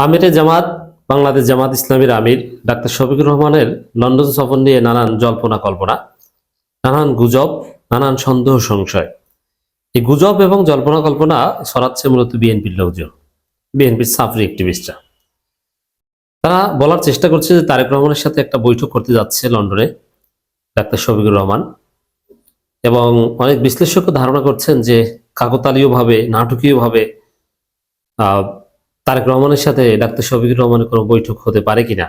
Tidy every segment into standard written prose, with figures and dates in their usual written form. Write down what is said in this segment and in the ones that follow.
আমিরে জামাত বাংলাদেশ জামাত ইসলামীর আমির ডাক্তার শফিকুর রহমানের লন্ডন সফর নিয়ে নানান জল্পনা কল্পনা, নানান গুজব, নানান সন্দেহ সংশয়। এই গুজব এবং জল্পনা কল্পনা ছড়াচ্ছে মূলত বিএনপির লোকজন, বিএনপির সাফরি অ্যাক্টিভিস্টরা। তারা বলার চেষ্টা করছে যে তারেক রহমানের সাথে একটা বৈঠক করতে যাচ্ছে লন্ডনে ডাক্তার শফিকুর রহমান, এবং অনেক বিশ্লেষক ধারণা করছেন যে কাকতালীয়ভাবে, নাটকীয়ভাবে তারেক রহমানের সাথে ডাক্তার শফিকুর রহমানের কোনো বৈঠক হতে পারে কিনা।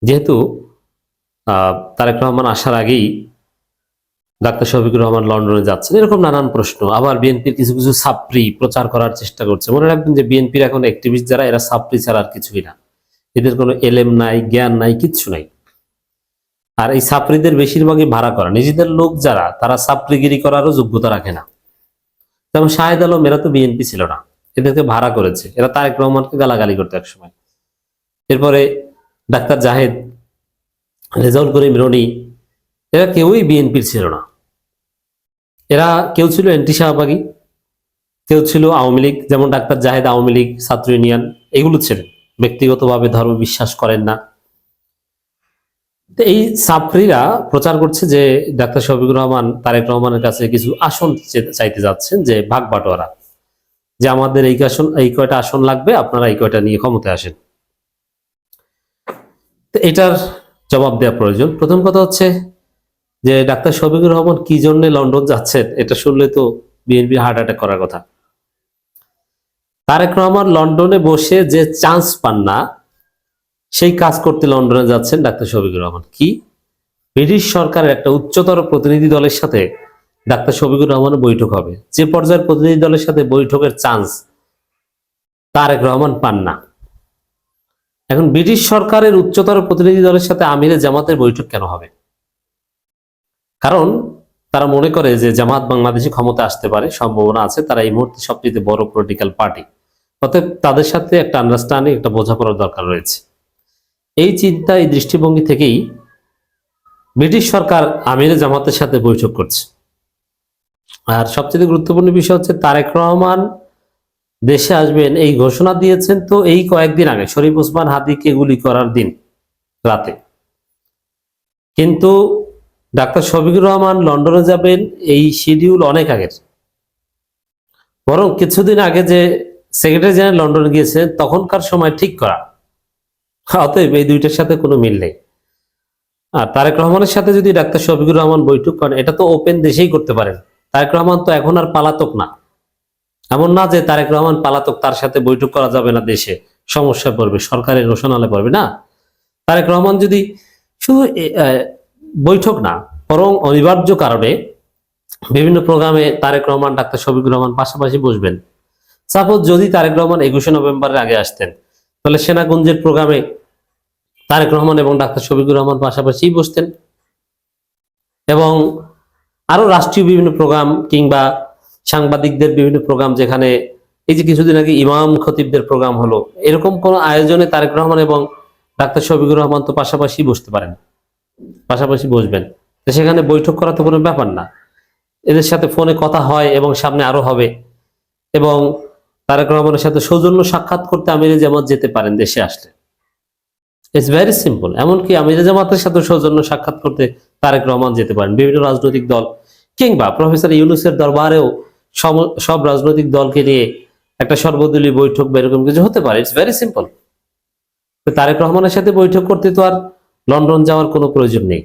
যেহেতু তারেক রহমান আসার আগেই ডাক্তার শফিকুর রহমান লন্ডনে যাচ্ছেন, এরকম নানান প্রশ্ন। আবার বিএনপির কিছু কিছু ছাত্রী প্রচার করার চেষ্টা করছে। মনে রাখবেন যে বিএনপির এখন অ্যাক্টিভিস্ট যারা, এরা ছাত্রী ছাড়া আর কিছুই না। এদের কোনো এলেম নাই, জ্ঞান নাই, কিচ্ছু নাই। আর এই ছাত্রীদের বেশিরভাগই ভাড়া করা, নিজেদের লোক যারা, তারা ছাত্রীগিরি করারও যোগ্যতা রাখে না। যেমন শাহেদ আলম, এরা তো বিএনপি ছিল না, এদেরকে ভাড়া করেছে। এরা তারেক রহমানকে গালাগালি করতো একসময়। এরপরে ডাক্তার জাহেদ, রেজাউল করিম রনি, এরা কেউই বিএনপির ছিল না। এরা কেউ ছিল এন্টি শাহবাগী, কেউ ছিল আওয়ামী লীগ। যেমন ডাক্তার জাহেদ আওয়ামী লীগ, ছাত্র ইউনিয়ন, এগুলো ছিলেন। ব্যক্তিগতভাবে ধর্ম বিশ্বাস করেন না। তো এই ছাত্রীরা প্রচার করছে যে ডাক্তার শফিকুর রহমান তারেক রহমানের কাছে কিছু আসন চাইতে যাচ্ছেন, যে ভাগ বাটোয়ারা, যে আমাদের এই কয়টা আসন লাগবে, আপনারা এই কয়টা নিয়ে ক্ষমতায় আসেন। তো এটার জবাব দেওয়া প্রয়োজন। প্রথম কথা হচ্ছে যে ডাক্তার শফিকুর রহমান কি জন্য লন্ডন যাচ্ছেন, এটা শুনলে তো বিএনপি হার্ট অ্যাটাক করার কথা। তারেক রহমান লন্ডনে বসে যে চান্স পান না, সেই কাজ করতে লন্ডনে যাচ্ছেন ডাক্তার শফিকুর রহমান। কি? ব্রিটিশ সরকারের একটা উচ্চতর প্রতিনিধি দলের সাথে ডাক্তার শফিকুর রহমানের বৈঠক হবে। যে পর্যায়ের প্রতিনিধি দলের সাথে বৈঠকের চান্স তারেক রহমান পান না। এখন ব্রিটিশ সরকারের উচ্চতর প্রতিনিধি দলের সাথে আমিরে জামাতের বৈঠক কেন হবে? কারণ তারা মনে করে যে জামাত বাংলাদেশে ক্ষমতা আসতে পারে, সম্ভাবনা আছে। তারা এই মুহূর্তে সবচেয়ে বড় পলিটিক্যাল পার্টি, অতএব তাদের সাথে একটা আন্ডারস্ট্যান্ডিং, একটা বোঝাপড়ার দরকার রয়েছে। এই চিন্তা, এই দৃষ্টিভঙ্গি থেকেই ব্রিটিশ সরকার আমিরে জামাতের সাথে বৈঠক করছে। আর সবচেয়ে গুরুত্বপূর্ণ বিষয় হচ্ছে তারেক রহমান দেশে আসবেন এই ঘোষণা দিয়েছেন তো এই কয়েকদিন আগে, শরীফ ওসমান হাদিকে গুলি করার দিন রাতে। কিন্তু ডাক্তার শফিকুর রহমান লন্ডনে যাবেন এই শিডিউল অনেক আগের। বরং কিছুদিন আগে যে সেক্রেটারি জেনারেল লন্ডনে গিয়েছেন, তখনকার সময় ঠিক করা। অতএব এই দুইটার সাথে কোনো মিল নেই। আর তারেক রহমানের সাথে যদি ডাক্তার শফিকুর রহমান বৈঠক করেন, এটা তো ওপেন দেশেই করতে পারেন। তারেক রহমান তো এখন আর পালাতক না। এমন না যে তারেক রহমান পালাতক, তার সাথে বৈঠক করা যাবে না, দেশে সমস্যা পড়বে, সরকারের রোশনালে পড়বে। না, তারেক রহমান যদি শুধু বৈঠক না, বরং অনিবার্য কারণে বিভিন্ন প্রোগ্রামে তারেক রহমান, ডাক্তার শফিকুর রহমান পাশাপাশি বসবেন। সাপোজ যদি তারেক রহমান 21শে নভেম্বরের আগে আসতেন, তাহলে সেনাকুঞ্জের প্রোগ্রামে তারেক রহমান এবং ডাক্তার শফিকুর রহমান পাশাপাশি বসতেন। এবং আরো রাষ্ট্রীয় বিভিন্ন প্রোগ্রাম কিংবা সাংবাদিকদের বিভিন্ন প্রোগ্রাম, যেখানে এই যে কিছুদিন আগে ইমাম খতিবদের প্রোগ্রাম হলো, এরকম কোন আয়োজনে তারেক রহমান এবং ডাক্তার শফিকুর রহমান তো পাশাপাশি বসতে পারেন, পাশাপাশি বসবেন। সেখানে বৈঠক করা তো কোনো ব্যাপার না। এদের সাথে ফোনে কথা হয় এবং সামনে আরো হবে। এবং তারেক রহমানের সাথে সৌজন্য সাক্ষাৎ করতে আমিরে জামাত যেতে পারেন দেশে আসলে। It's very simple. এমনকি আমিরে জামাতের সাথে সৌজন্য সাক্ষাৎ করতে তারেক রহমান যেতে পারেন। বিভিন্ন রাজনৈতিক দল কিংবা প্রফেসর ইউনূসের দরবারেও সব রাজনৈতিক দলকে নিয়ে একটা সর্বদলীয় বৈঠক বা এরকম কিছু হতে পারে। It's very simple. তারেক রহমানের সাথে বৈঠক করতে তো আর লন্ডন যাওয়ার কোনো প্রয়োজন নেই।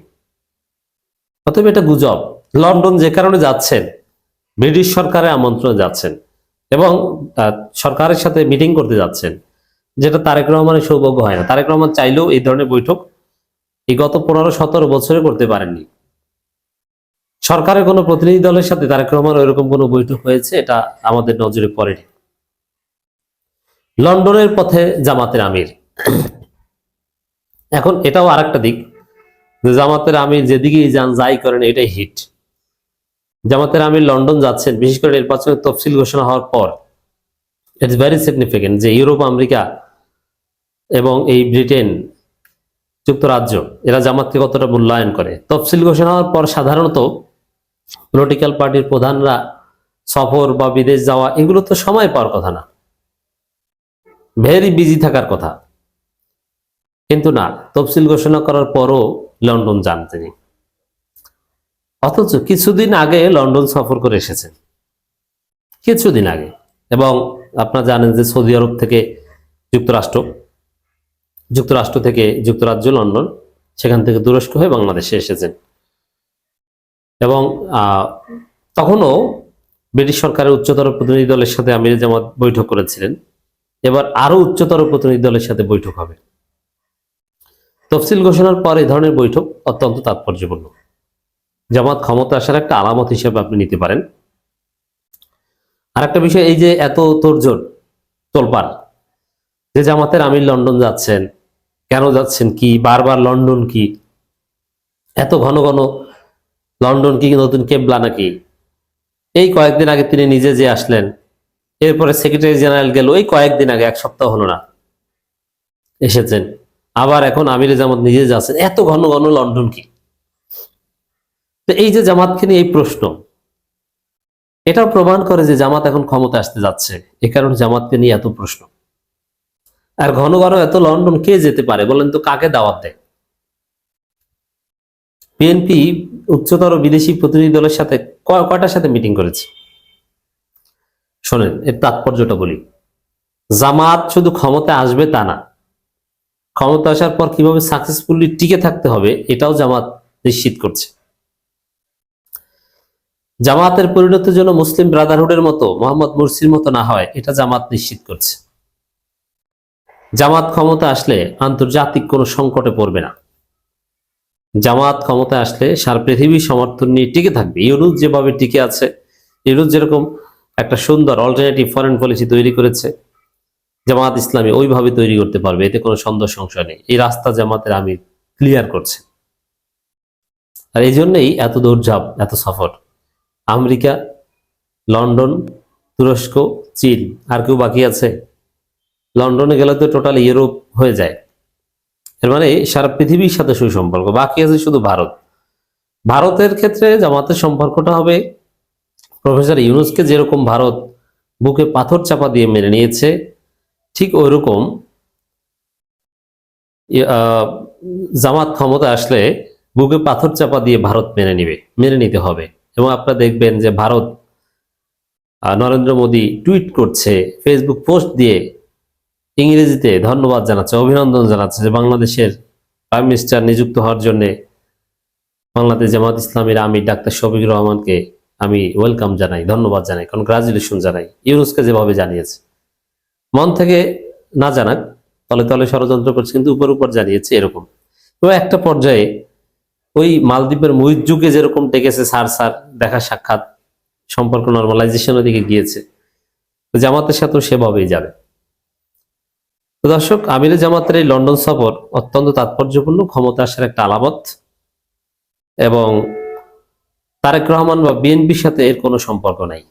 অতএব এটা গুজব। লন্ডন যে কারণে যাচ্ছেন, ব্রিটিশ সরকারের আমন্ত্রণে যাচ্ছেন এবং সরকারের সাথে মিটিং করতে যাচ্ছেন, যেটা তারেক রহমানের সৌভাগ্য হয় না। তারেক রহমান চাইলেও এই ধরনের বৈঠক এই গত 15-17 বছরে করতে পারেননি। সরকারের কোনো প্রতিনিধি দলের সাথে তারেক রহমানের ওইরকম কোনো বৈঠক হয়েছে, এটা আমাদের নজরে পড়েনি। লন্ডনের পথে জামাতের আমির। এখন এটাও আরেকটা দিক, যে জামাতের আমির যেদিকেই যান, যাই করেন, এটাই হিট। জামাতের আমির লন্ডন যাচ্ছেন, বিশেষ করে নির্বাচনের তফসিল ঘোষণা হওয়ার পর। ইটস ভেরি সিগনিফিকেন্ট যে ইউরোপ, আমেরিকা এবং এই ব্রিটেন, যুক্তরাজ্য, এরা জামাতকে কতটা মূল্যায়ন করে। তফসিল ঘোষণা হওয়ার পর সাধারণত পলিটিক্যাল পার্টির প্রধানরা সফর বা বিদেশ যাওয়া, এগুলো তো সময় পাওয়ার কথা না। ভেরি বিজি থাকার কথা, কিন্তু না, তফসিল ঘোষণা করার পরও লন্ডন যান তিনি। অথচ কিছুদিন আগে লন্ডন সফর করে এসেছেন, কিছুদিন আগে। এবং আপনারা জানেন যে সৌদি আরব থেকে যুক্তরাষ্ট্র, যুক্তরাষ্ট্র থেকে যুক্তরাজ্য লন্ডন, সেখান থেকে তুরস্ক হয়ে বাংলাদেশে এসেছেন। এবং তখনও ব্রিটিশ সরকারের উচ্চতর প্রতিনিধি দলের সাথে আমির জামাত বৈঠক করেছিলেন। এবার আরো উচ্চতর প্রতিনিধি দলের সাথে বৈঠক হবে। তফসিল ঘোষণার পর এই ধরনের বৈঠক অত্যন্ত তাৎপর্যপূর্ণ। জামাত ক্ষমতা আসার একটা আলামত হিসেবে আপনি নিতে পারেন। আর একটা বিষয়, এই যে এত তোড়জোড় তোলপাড়, যে জামাতের আমির লন্ডন যাচ্ছেন, কেন যাচ্ছেন, কি বারবার লন্ডন, কি এত ঘন ঘন লন্ডন, কি নতুন কেবলা নাকি? এই কয়েকদিন আগে তিনি নিজে যে আসলেন, এরপরে সেক্রেটারি জেনারেল গেল এই কয়েকদিন আগে, এক সপ্তাহ হলো না এসেছেন। আবার এখন আমির জামাত নিজে যাচ্ছেন, এত ঘন ঘন লন্ডন কি? তো এই যে জামাতকে নিয়ে এই প্রশ্ন, এটাও প্রমাণ করে যে জামাত এখন ক্ষমতা আসতে যাচ্ছে, এ কারণে জামাতকে নিয়ে এত প্রশ্ন। আর ঘন ঘন এত লন্ডন কে যেতে পারে বলেন তো? কাকে দাওয়াত দেয়? বিএনপি উচ্চতর বিদেশি প্রতিনিধি দলের সাথে কয়টার সাথে মিটিং করেছে শোনেন, এর তাৎপর্যটা বলি। জামাত শুধু ক্ষমতায় আসবে তা না, ক্ষমতা আসার পর কিভাবে সাকসেসফুলি টিকে থাকতে হবে এটাও জামাত নিশ্চিত করছে। জামাতের পরিণতির জন্য মুসলিম ব্রাদারহুডের মতো, মোহাম্মদ মুরসির মতো না হয়, এটা জামাত নিশ্চিত করছে। জামাত ক্ষমতা আসলে আন্তর্জাতিক কোনো সংকটে পড়বে না। জামাত ক্ষমতা আসলে সারা পৃথিবীর সমর্থন নিয়ে টিকে থাকবে। ইউনুস যেভাবে টিকে আছে, ইউনুস যেরকম একটা সুন্দর অল্টারনেটিভ ফরেন পলিসি তৈরি করেছে, জামাত ইসলামী ওইভাবে তৈরি করতে পারবে, এতে কোনো সন্দেহ সংশয় নেই। এই রাস্তা জামাতের আমির ক্লিয়ার করছে। আর এই জন্যই এত দৌড়ঝাঁপ, এত সফর। আমেরিকা, লন্ডন, তুরস্ক, চীন, আর কেউ বাকি আছে? লন্ডনে গেলে তো টোটাল ইউরোপ হয়ে যায়। এর মানে সারা পৃথিবীর সাথে সুসম্পর্ক। বাকি আছে শুধু ভারত। ভারতের ক্ষেত্রে জামাতের সম্পর্কটা হবে, প্রফেসর ইউনুসকে যেরকম ভারত বুকে পাথর চাপা দিয়ে মেনে নিয়েছে, ঠিক ওইরকম জামাত ক্ষমতা আসলে বুকে পাথর চাপা দিয়ে ভারত মেনে নিতে হবে। এবং আপনারা দেখবেন যে ভারত, নরেন্দ্র মোদী টুইট করছে, ফেসবুক পোস্ট দিয়ে ইংরেজিতে ধন্যবাদ জানাচ্ছে, অভিনন্দন জানাচ্ছে যে বাংলাদেশের প্রাইম মিনিস্টার নিযুক্ত হওয়ার জন্য বাংলাদেশ জামাত ইসলামীর আমির ডাক্তার শফিকুর রহমানকে আমি ওয়েলকাম জানাই, ধন্যবাদ জানাই, কনগ্রাচুলেশন জানাই। ইউনুসকে যেভাবে জানিয়েছে, মন থেকে না জানাক, তলে তলে ষড়যন্ত্র করছে, কিন্তু উপর উপর জানিয়েছে এরকম। এবং একটা পর্যায়ে ওই মালদ্বীপের মুইজ্জুকে যেরকম ডেকেছে স্যার স্যার, দেখা সাক্ষাৎ, সম্পর্ক নর্মালাইজেশনের দিকে গিয়েছে, জামাতের সাথেও সেভাবেই যাবে। তো দর্শক, আমিরে জামাতের এই লন্ডন সফর অত্যন্ত তাৎপর্যপূর্ণ, ক্ষমতা আসার একটা আলামত। এবং তারেক রহমান বা বিএনপির সাথে এর কোনো সম্পর্ক নাই।